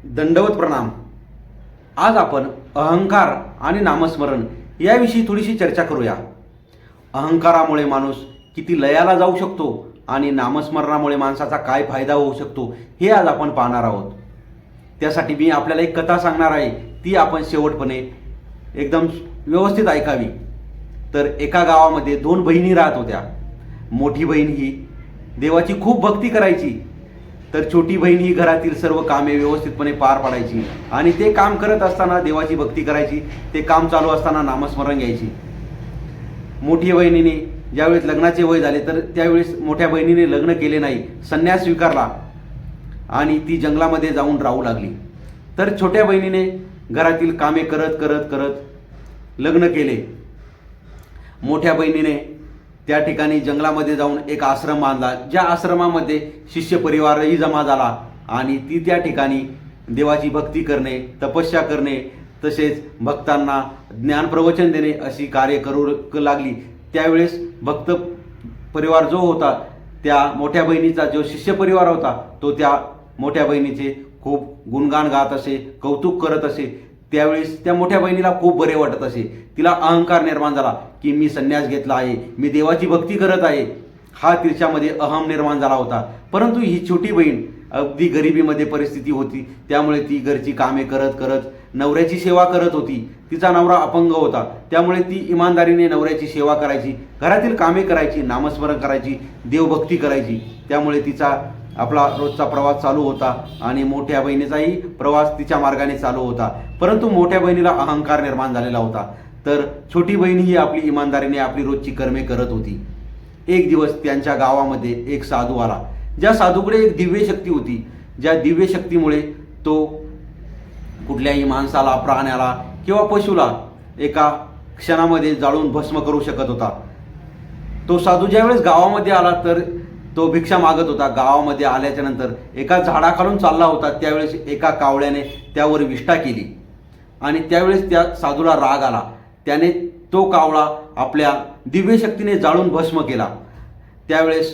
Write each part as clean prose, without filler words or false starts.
दंडवत प्रणाम. आज आपण अहंकार आणि नामस्मरण याविषयी थोडीशी चर्चा करूया. अहंकारामुळे माणूस किती लयाला जाऊ शकतो आणि नामस्मरणामुळे माणसाचा काय फायदा होऊ शकतो हे आज आपण पाहणार आहोत. त्यासाठी मी आपल्याला एक कथा सांगणार आहे, ती आपण शेवटपणे एकदम व्यवस्थित ऐकावी. तर एका गावामध्ये 2 बहिणी राहत होत्या. मोठी बहीण ही देवाची खूप भक्ती करायची, तर छोटी बहीण ही घरातील सर्व कामे व्यवस्थितपणे पार पाडायची आणि ते काम करत असताना देवाची भक्ती करायची. ते काम चालू असताना नामस्मरण घ्यायची. मोठ्या बहिणीने ज्यावेळेस लग्नाचे वय झाले तर त्यावेळेस मोठ्या बहिणीने लग्न केले नाही, संन्यास स्वीकारला आणि ती जंगलामध्ये जाऊन राहू लागली. तर छोट्या बहिणीने घरातील कामे करत करत करत लग्न केले. मोठ्या बहिणीने त्या ठिकाणी जंगलामध्ये जाऊन एक आश्रम बांधला, ज्या आश्रमामध्ये शिष्य परिवारही जमा झाला आणि ती त्या ठिकाणी देवाची भक्ती करणे, तपस्या करणे, तसेच भक्तांना ज्ञान प्रवचन देणे अशी कार्य करू लागली. त्यावेळेस भक्त परिवार जो होता, त्या मोठ्या बहिणीचा जो शिष्य परिवार होता तो त्या मोठ्या बहिणीचे खूप गुणगान गात असे, कौतुक करत असे. त्यावेळेस त्या मोठ्या बहिणीला खूप बरे वाटत असे. तिला अहंकार निर्माण झाला की मी संन्यास घेतला आहे, मी देवाची भक्ती करत आहे, हा तिच्यामध्ये अहम निर्माण झाला होता. परंतु ही छोटी बहीण अगदी गरिबीमध्ये परिस्थिती होती, त्यामुळे ती घरची कामे करत करत नवऱ्याची सेवा करत होती. तिचा नवरा अपंग होता, त्यामुळे ती इमानदारीने नवऱ्याची सेवा करायची, घरातील कामे करायची, नामस्मरण करायची, देवभक्ती करायची. त्यामुळे तिचा आपला रोजचा प्रवास चालू होता आणि मोठ्या बहिणीचाही प्रवास तिच्या मार्गाने चालू होता. परंतु मोठ्या बहिणीला अहंकार निर्माण झालेला होता, तर छोटी बहीण ही आपली इमानदारीने आपली रोजची कर्मे करत होती. एक दिवस त्यांच्या गावामध्ये एक साधू आला, ज्या साधूकडे एक दिव्य शक्ती होती, ज्या दिव्य शक्तीमुळे तो कुठल्याही माणसाला, प्राण्याला किंवा पशुला एका क्षणामध्ये जाळून भस्म करू शकत होता. तो साधू ज्यावेळेस गावामध्ये आला तर तो भिक्षा मागत होता. गावामध्ये आल्याच्या नंतर एका झाडाखालून चालला होता, त्यावेळेस एका कावळ्याने त्यावर विष्ठा केली आणि त्यावेळेस त्या साधूला राग आला. त्याने तो कावळा आपल्या दिव्य शक्तीने जाळून भस्म केला. त्यावेळेस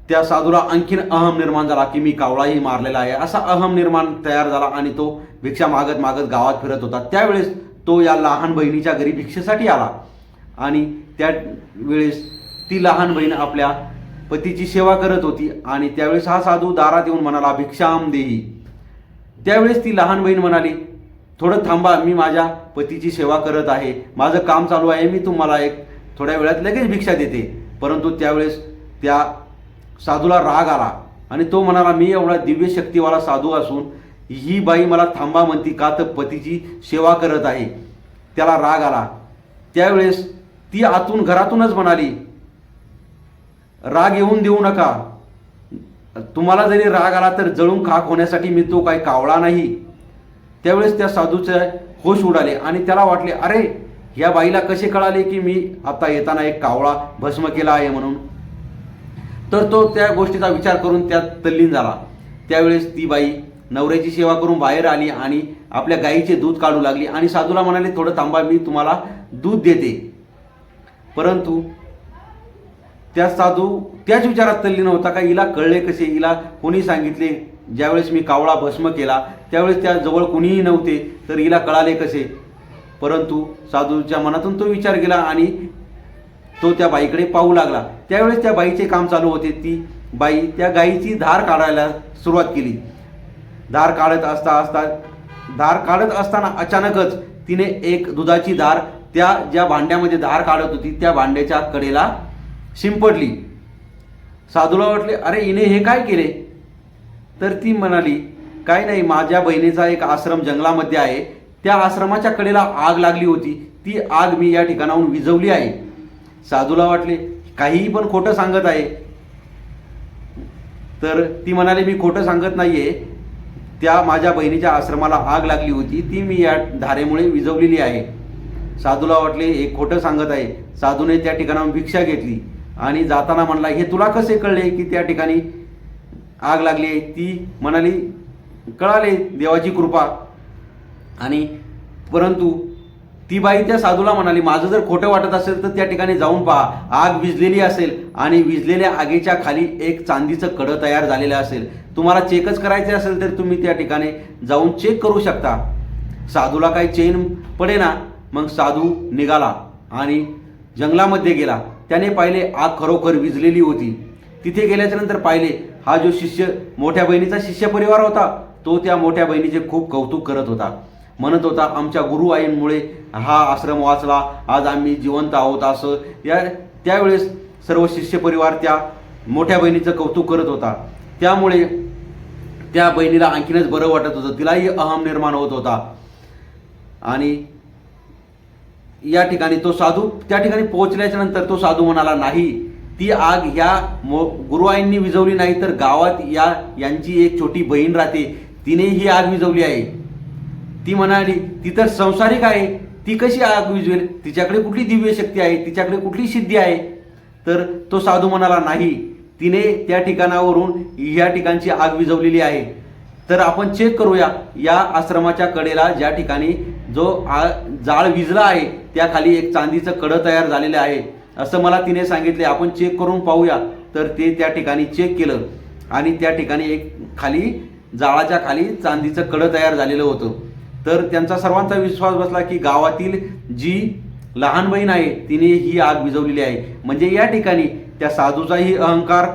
त्या साधूला आणखीन अहम निर्माण झाला की मी कावळाही मारलेला आहे, असा अहम निर्माण तयार झाला आणि तो भिक्षा मागत मागत गावात फिरत होता. त्यावेळेस तो या लहान बहिणीच्या घरी भिक्षेसाठी आला आणि त्या वेळेस ती लहान बहीण आपल्या पतीची सेवा करत होती आणि त्यावेळेस हा साधू दारात येऊन म्हणाला, भिक्षाम देही. त्यावेळेस ती लहान बहीण म्हणाली, थोडं थांबा, मी माझ्या पतीची सेवा करत आहे, माझं काम चालू आहे, मी तुम्हाला एक थोड्या वेळात लगेच भिक्षा देते. परंतु त्यावेळेस त्या साधूला राग आला आणि तो म्हणाला, मी एवढा दिव्य शक्तीवाला साधू असून ही बाई मला थांबा म्हणती का, तर पतीची सेवा करत आहे. त्याला राग आला. त्यावेळेस ती घरातूनच म्हणाली, राग येऊन देऊ नका, तुम्हाला जरी राग आला तर जळून खाक होण्यासाठी मी तो काही कावळा नाही. त्यावेळेस त्या साधूचे होश उडाले आणि त्याला वाटले, अरे ह्या बाईला कसे कळाले की मी आता येताना एक कावळा भस्म केला आहे म्हणून. तर तो त्या गोष्टीचा विचार करून त्यात तल्लीन झाला. त्यावेळेस ती बाई नवऱ्याची सेवा करून बाहेर आली आणि आपल्या गाईचे दूध काढू लागली आणि साधूला म्हणाले, थोडं थांबा, मी तुम्हाला दूध देते. परंतु त्या साधू त्याच विचारात तल्लीन होता का हिला कळले कसे, हिला कोणी सांगितले, ज्यावेळेस मी कावळा भस्म केला त्यावेळेस त्या जवळ कोणीही नव्हते, तर हिला कळाले कसे. परंतु साधूच्या मनातून तो विचार गेला आणि तो त्या बाईकडे पाहू लागला. त्यावेळेस त्या बाईचे काम चालू होते. ती बाई त्या गाईची धार काढायला सुरुवात केली. धार काढत असताना अचानकच तिने एक दुधाची धार त्या ज्या भांड्यामध्ये धार काढत होती त्या भांड्याच्या कडेला शिंपडली. साधूला वाटले, अरे हिने हे काय केले. तर ती म्हणाली, काय नाही, माझ्या बहिणीचा एक आश्रम जंगलामध्ये आहे, त्या आश्रमाच्या कडेला आग लागली होती, ती आग मी या ठिकाणाहून विझवली आहे. साधूला वाटले काहीही पण खोटं सांगत आहे. तर ती म्हणाली, मी खोटं सांगत नाहीये, त्या माझ्या बहिणीच्या आश्रमाला आग लागली होती, ती मी या धारेमुळे विझवलेली आहे. साधूला वाटले हे खोटं सांगत आहे. साधूने त्या ठिकाणाहून भिक्षा घेतली आणि जाताना म्हणला, हे तुला कसे कळले की त्या ठिकाणी आग लागली आहे. ती म्हणाली, कळाले, देवाची कृपा. आणि परंतु ती बाई त्या साधूला म्हणाली, माझं जर खोटं वाटत असेल तर त्या ठिकाणी जाऊन पहा, आग विझलेली असेल आणि विझलेल्या आगीच्या खाली एक चांदीचं कडं तयार झालेलं असेल, तुम्हाला चेकच करायचे असेल तर तुम्ही त्या ठिकाणी जाऊन चेक करू शकता. साधूला काही चैन पडेना. मग साधू निघाला आणि जंगलामध्ये गेला. त्याने पाहिले आग खरोखर विझलेली होती. तिथे गेल्याच्या नंतर पाहिले हा जो शिष्य मोठ्या बहिणीचा शिष्य परिवार होता तो त्या मोठ्या बहिणीचे खूप कौतुक करत होता. म्हणत होता, आमच्या गुरु आईंमुळे हा आश्रम वाचला, आज आम्ही जिवंत आहोत. असं त्यावेळेस सर्व शिष्य परिवार त्या मोठ्या बहिणीचं कौतुक करत होता. त्यामुळे त्या बहिणीला आणखीनच बरं वाटत होतं, तिलाही अहम निर्माण होत होता. आणि या ठिकाणी तो साधू त्या ठिकाणी पोहोचल्याच्या नंतर तो साधू म्हणाला, नाही, ती आग ह्या गुरुआईंनी विझवली नाही तर गावात यांची एक छोटी बहीण राहते, तिने ही आग विझवली आहे. ती म्हणाली, ती तर संसारिक आहे, ती कशी आग विझवेल, तिच्याकडे कुठली दिव्य शक्ती आहे, तिच्याकडे कुठली सिद्धी आहे. तर तो साधू म्हणाला, नाही, तिने त्या ठिकाणावरून ह्या ठिकाणची आग विझवलेली आहे. तर आपण चेक करूया. या आश्रमाच्या कडेला ज्या ठिकाणी जो जाळ विझला आहे त्या खाली एक चांदीचं कडं तयार झालेलं आहे असं मला तिने सांगितले. आपण चेक करून पाहूया. तर ते त्या ठिकाणी चेक केलं आणि त्या ठिकाणी एक खाली जाळाच्या खाली चांदीचं कडं तयार झालेलं होतं. तर त्यांचा सर्वांचा विश्वास बसला की गावातील जी लहान बहीण आहे तिने ही आग विझवलेली आहे. म्हणजे या ठिकाणी त्या साधूचाही अहंकार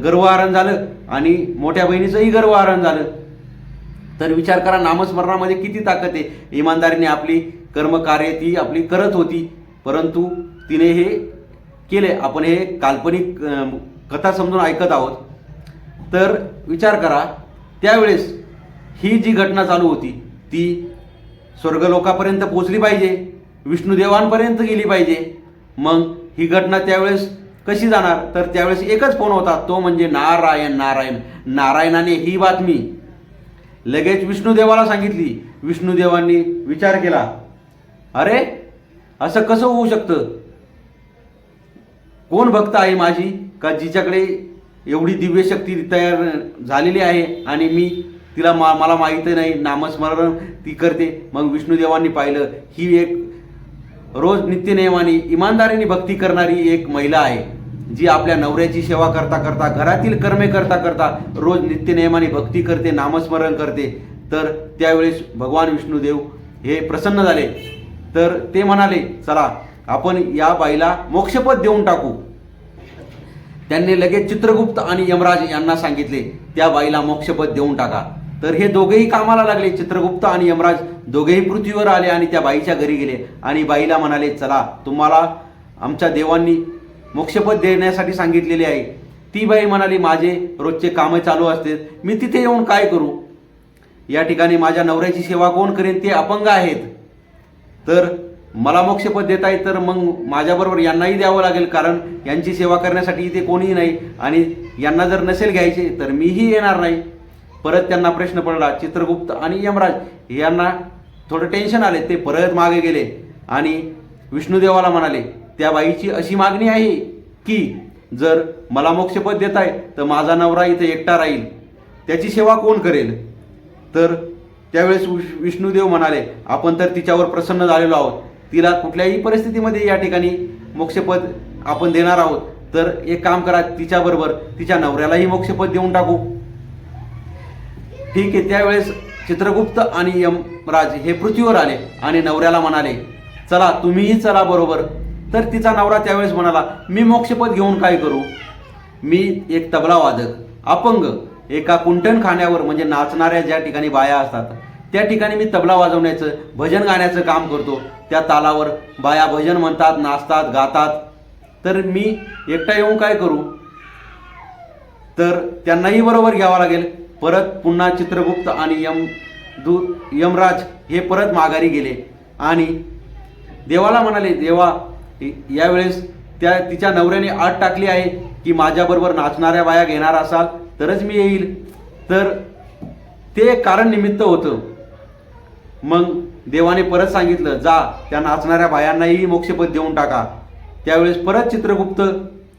गर्वहरण झालं आणि मोठ्या बहिणीचंही गर्वहरण झालं. तर विचार करा, नामस्मरणामध्ये किती ताकद आहे. इमानदारीने आपली कर्मकार्य ती आपली करत होती, परंतु तिने हे केले. आपण हे काल्पनिक कथा समजून ऐकत आहोत. तर विचार करा, त्यावेळेस ही जी घटना चालू होती ती स्वर्गलोकापर्यंत पोचली पाहिजे, विष्णुदेवांपर्यंत गेली पाहिजे. मग ही घटना त्यावेळेस कशी जाणार? तर त्यावेळेस एकच फोन होता, तो म्हणजे नारायण नारायण. नारायणाने ही बातमी लगेच विष्णुदेवाला सांगितली. विष्णुदेवांनी विचार केला, अरे असं कसं होऊ शकतं? कोण भक्त आहे माझी का जिच्याकडे एवढी दिव्य शक्ती तयार झालेली आहे आणि मी तिला मला माहीत नाही, नामस्मरण ती करते. मग विष्णुदेवांनी पाहिलं, ही एक रोज नित्यनेमाने इमानदारीने भक्ती करणारी एक महिला आहे, जी आपल्या नवऱ्याची सेवा करता करता, घरातील कर्मे करता करता रोज नित्यनेमाने भक्ती करते, नामस्मरण करते. तर त्यावेळेस भगवान विष्णुदेव हे प्रसन्न झाले. तर ते म्हणाले, चला आपण या बाईला मोक्षपद देऊन टाकू. त्यांनी लगेच चित्रगुप्त आणि यमराज यांना सांगितले, त्या बाईला मोक्षपद देऊन टाका. तर हे दोघेही कामाला लागले. चित्रगुप्त आणि यमराज दोघेही पृथ्वीवर आले आणि त्या बाईच्या घरी गेले आणि बाईला म्हणाले, चला तुम्हाला आमच्या देवांनी मोक्षपद देण्यासाठी सांगितलेले आहे. ती बाई म्हणाली, माझे रोजचे कामं चालू असते, मी तिथे येऊन काय करू? या ठिकाणी माझ्या नवऱ्याची सेवा कोण करेन? ते अपंग आहेत. तर मला मोक्षपद देता येईल तर मग माझ्याबरोबर यांनाही द्यावं लागेल, कारण यांची सेवा करण्यासाठी इथे कोणीही नाही आणि यांना जर नसेल घ्यायचे तर मीही येणार नाही. परत त्यांना प्रश्न पडला. चित्रगुप्त आणि यमराज यांना थोडं टेन्शन आले. ते परत मागे गेले आणि विष्णुदेवाला म्हणाले, त्या बाईची अशी मागणी आहे की जर मला मोक्षपद देताय तर माझा नवरा इथे एकटा राहील, त्याची सेवा कोण करेल? तर त्यावेळेस विष्णुदेव म्हणाले, आपण तर तिच्यावर प्रसन्न झालेलो आहोत, तिला कुठल्याही परिस्थितीमध्ये या ठिकाणी मोक्षपद आपण देणार आहोत. तर एक काम करा, तिच्याबरोबर तिच्या नवऱ्यालाही मोक्षपद देऊन टाकू. ठीक आहे. त्यावेळेस चित्रगुप्त आणि यमराज हे पृथ्वीवर आले आणि नवऱ्याला म्हणाले, चला तुम्हीही चला बरोबर. तर तिचा नवरा त्यावेळेस म्हणाला, मी मोक्षपद घेऊन काय करू? मी एक तबला वादक, अपंग, एका कुंटण खाण्यावर म्हणजे नाचणाऱ्या ज्या ठिकाणी बाया असतात त्या ठिकाणी मी तबला वाजवण्याचं, भजन गाण्याचं काम करतो. त्या तालावर बाया भजन म्हणतात, नाचतात, गातात. तर मी एकटा येऊन काय करू? तर त्यांनाही बरोबर घ्यावं लागेल. परत पुन्हा चित्रगुप्त आणि यमराज हे परत माघारी गेले आणि देवाला म्हणाले, देवा यावेळेस तिच्या नवऱ्याने आट टाकली आहे की माझ्याबरोबर नाचणाऱ्या बाया घेणार असाल तरच मी येईल. तर ते कारण निमित्त होतं. मग देवाने परत सांगितलं, जा त्या नाचणाऱ्या बायांनाही मोक्षपद देऊन टाका. त्यावेळेस परत चित्रगुप्त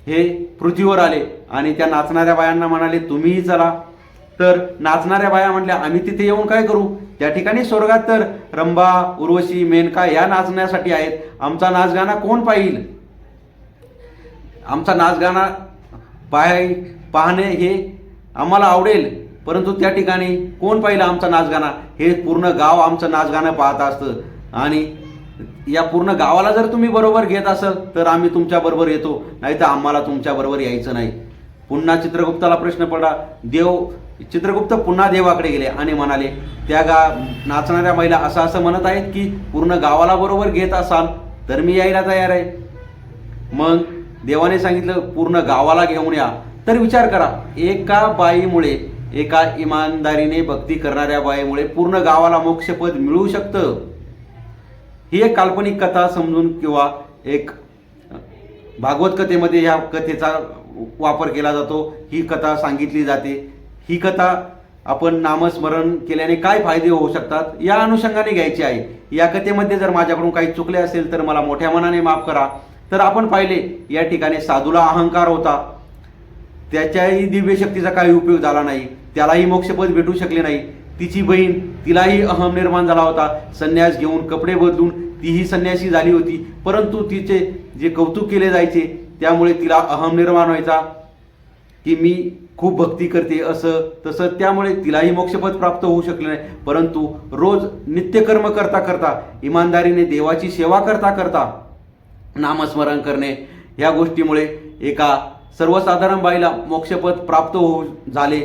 हे पृथ्वीवर आले आणि त्या नाचणाऱ्या बायांना म्हणाले, तुम्हीही चला. तर नाचणाऱ्या बाया म्हटल्या, आम्ही तिथे येऊन काय करू? त्या ठिकाणी स्वर्गात तर रंभा, उर्वशी, मेनका या नाचण्यासाठी आहेत. आमचा नाचगाणा कोण पाहिल? आमचा नाचगाणा पाहणे हे आम्हाला आवडेल, परंतु त्या ठिकाणी कोण पाहिलं आमचा नाचगाणं, हे पूर्ण गाव आमचं नाचगाणं पाहत असतं. आणि या पूर्ण गावाला जर तुम्ही बरोबर घेत असाल तर आम्ही तुमच्याबरोबर येतो, नाही तर आम्हाला तुमच्याबरोबर यायचं नाही. पुन्हा चित्रगुप्ताला प्रश्न पडला. चित्रगुप्त पुन्हा देवाकडे गेले आणि म्हणाले, त्या नाचणाऱ्या महिला असं असं म्हणत आहेत की पूर्ण गावाला बरोबर घेत असाल तर मी यायला तयार आहे. मग देवाने सांगितलं पूर्ण गावाला घेऊन या. तर विचार करा, एका बाईमुळे, एका इमानदारीने भक्ती करणाऱ्या बाईमुळे पूर्ण गावाला मोक्षपद मिळू शकतं. ही एक काल्पनिक कथा समजून किंवा एक भागवत कथेमध्ये ह्या कथेचा वापर केला जातो. ही कथा सांगितली जाते. ही कथा आपण नामस्मरण केल्याने काय फायदे होऊ शकतात या अनुषंगाने घ्यायची आहे. या कथेमध्ये जर माझ्याकडून काही चुकले असेल तर मला मोठ्या मनाने माफ करा. तर आपण पाहिले या ठिकाणी साधूला अहंकार होता, त्याच्याही दिव्य शक्तीचा काही उपयोग झाला नाही, त्यालाही मोक्षपद भेटू शकले नाही. तिची बहीण, तिलाही अहम निर्माण झाला होता, संन्यास घेऊन कपडे बदलून तीही संन्यासी झाली होती, परंतु तिचे जे कौतुक केले जायचे त्यामुळे तिला अहम निर्माण व्हायचा की मी खूप भक्ती करते असं तसं, त्यामुळे तिलाही मोक्षपद प्राप्त होऊ शकले नाही. परंतु रोज नित्यकर्म करता करता, इमानदारीने देवाची सेवा करता करता नामस्मरण करणे, ह्या गोष्टीमुळे एका सर्वसाधारण बाईला मोक्षपद प्राप्त होऊ झाले.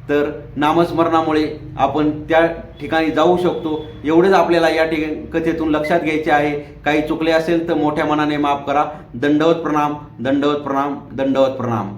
तर नामस्मरणामुळे आपण त्या ठिकाणी जाऊ शकतो. एवढेच आपल्याला या ठिकाणी कथेतून लक्षात घ्यायचे आहे. काही चुकले असेल तर मोठ्या मनाने माफ करा. दंडवत प्रणाम, दंडवत प्रणाम, दंडवत प्रणाम.